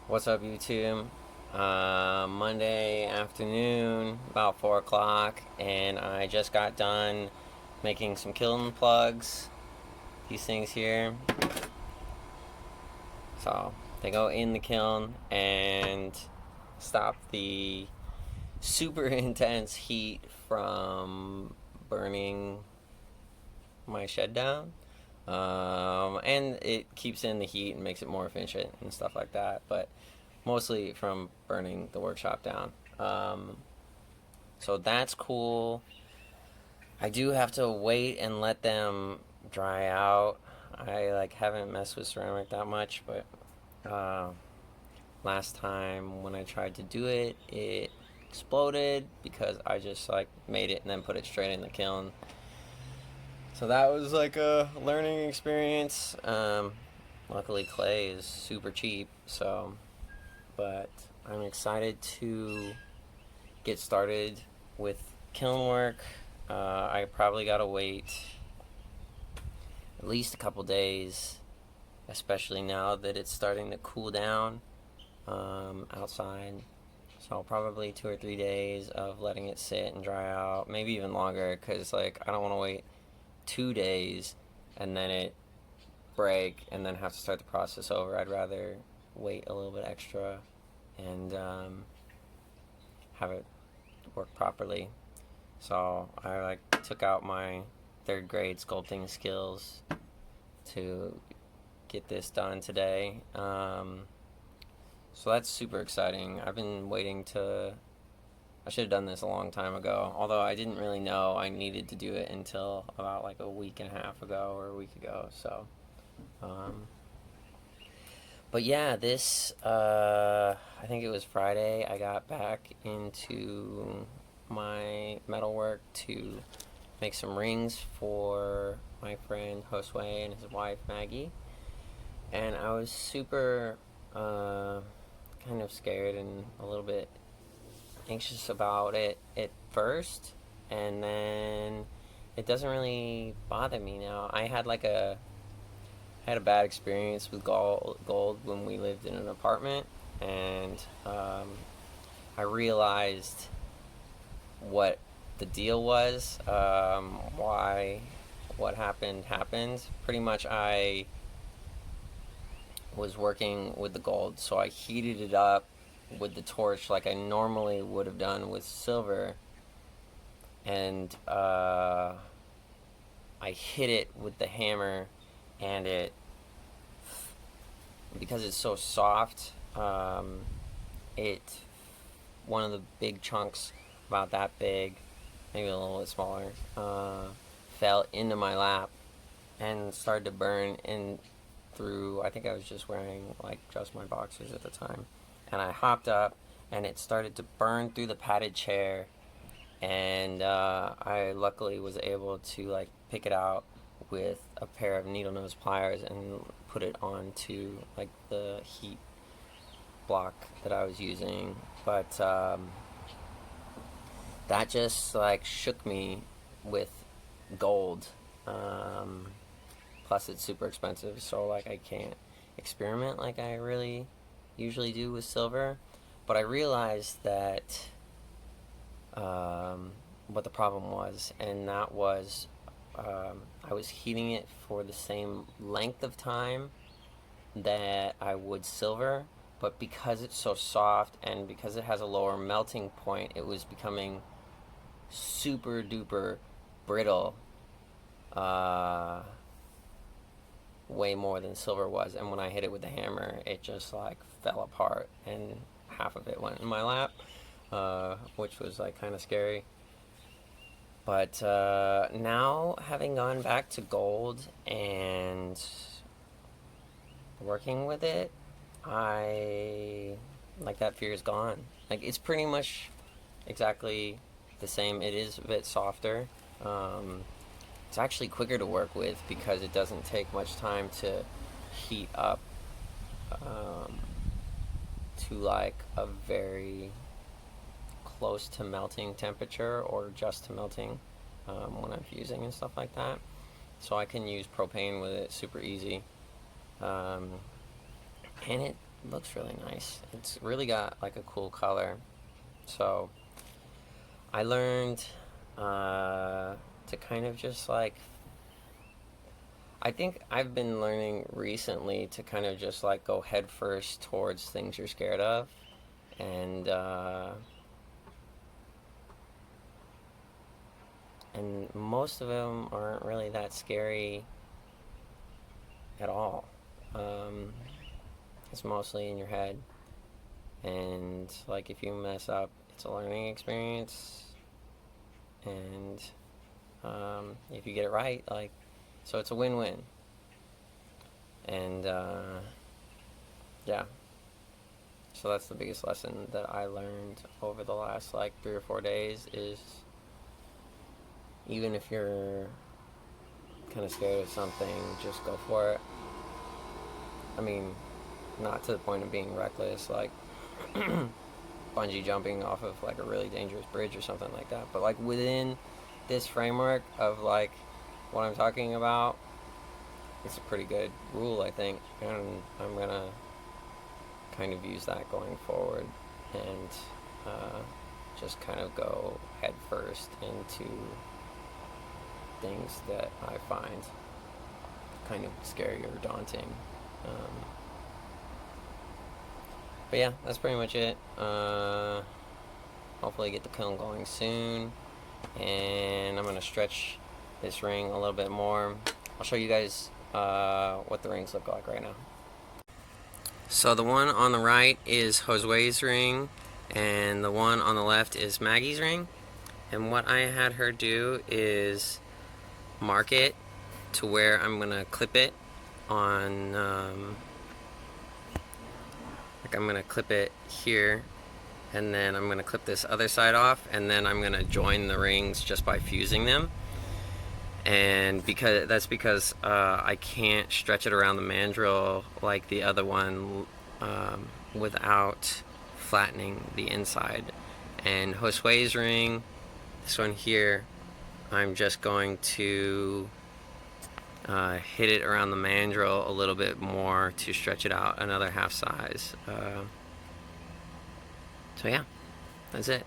What's up, YouTube? Monday afternoon, about 4 o'clock, and I just got done making some kiln plugs. These things here. So, they go in the kiln and stop the super intense heat from burning my shed down. And it keeps in the heat and makes it more efficient and stuff like that. But mostly from burning the workshop down. So that's cool. I do have to wait and let them dry out. I haven't messed with ceramic that much, but last time when I tried to do it, it exploded because I just made it and then put it straight in the kiln. So that was like a learning experience. Luckily, clay is super cheap, so but I'm excited to get started with kiln work. I probably gotta wait at least a couple days, especially now that it's starting to cool down outside. So probably 2 or 3 days of letting it sit and dry out, maybe even longer, because I don't want to wait 2 days and then it break and then have to start the process over. I'd rather wait a little bit extra and have it work properly. So I took out my third grade sculpting skills to get this done today. So that's super exciting. I've been waiting to. I should have done this a long time ago, although I didn't really know I needed to do it until about a week and a half ago or a week ago. So, but yeah, I think it was Friday, I got back into my metalwork to make some rings for my friend Josue and his wife Maggie. And I was super kind of scared and a little bit anxious about it at first, and then it doesn't really bother me now. I had a bad experience with gold when we lived in an apartment, and I realized what the deal was, why what happened. Pretty much, I was working with the gold, so I heated it up with the torch like I normally would have done with silver, and I hit it with the hammer, and because it's so soft, it one of the big chunks, about that big, maybe a little bit smaller, fell into my lap and started to burn in through. I think I was just wearing just my boxers at the time, and I hopped up and it started to burn through the padded chair, and I luckily was able to pick it out with a pair of needle nose pliers and put it onto the heat block that I was using. But that just shook me with gold. Plus it's super expensive, so I can't experiment like I really usually do with silver. But I realized that what the problem was, and that was I was heating it for the same length of time that I would silver, but because it's so soft and because it has a lower melting point, it was becoming super duper brittle, way more than silver was. And when I hit it with the hammer, it just fell apart, and half of it went in my lap, which was kind of scary. But now, having gone back to gold and working with it, I that fear is gone. It's pretty much exactly the same. It is a bit softer. It's actually quicker to work with because it doesn't take much time to heat up to a very close to melting temperature, or just to melting when I'm fusing and stuff like that. So I can use propane with it super easy. And It looks really nice. It's really got like a cool color. So I learned to kind of just like, I think I've been learning recently to kind of just like go head first towards things you're scared of. And most of them aren't really that scary at all. Um, it's mostly in your head. And like if you mess up, it's a learning experience. And if you get it right, like, so it's a win-win. And yeah, so that's the biggest lesson that I learned over the last like 3 or 4 days is even if you're kind of scared of something, just go for it. I mean, not to the point of being reckless, like bungee jumping off of like a really dangerous bridge or something like that, but like within this framework of like what I'm talking about, it's a pretty good rule, I think, and I'm gonna kind of use that going forward and just kind of go head first into things that I find kind of scary or daunting. But yeah, that's pretty much it. Hopefully get the kiln going soon, and I'm gonna stretch this ring a little bit more. I'll show you guys what the rings look like right now. So the one on the right is Josue's ring, and the one on the left is Maggie's ring. And what I had her do is mark it to where I'm gonna clip it on, like I'm gonna clip it here, and then I'm gonna clip this other side off, and then I'm gonna join the rings just by fusing them. And because I can't stretch it around the mandrel like the other one without flattening the inside. And Josue's ring, this one here, I'm just going to hit it around the mandrel a little bit more to stretch it out another half size. So yeah, that's it.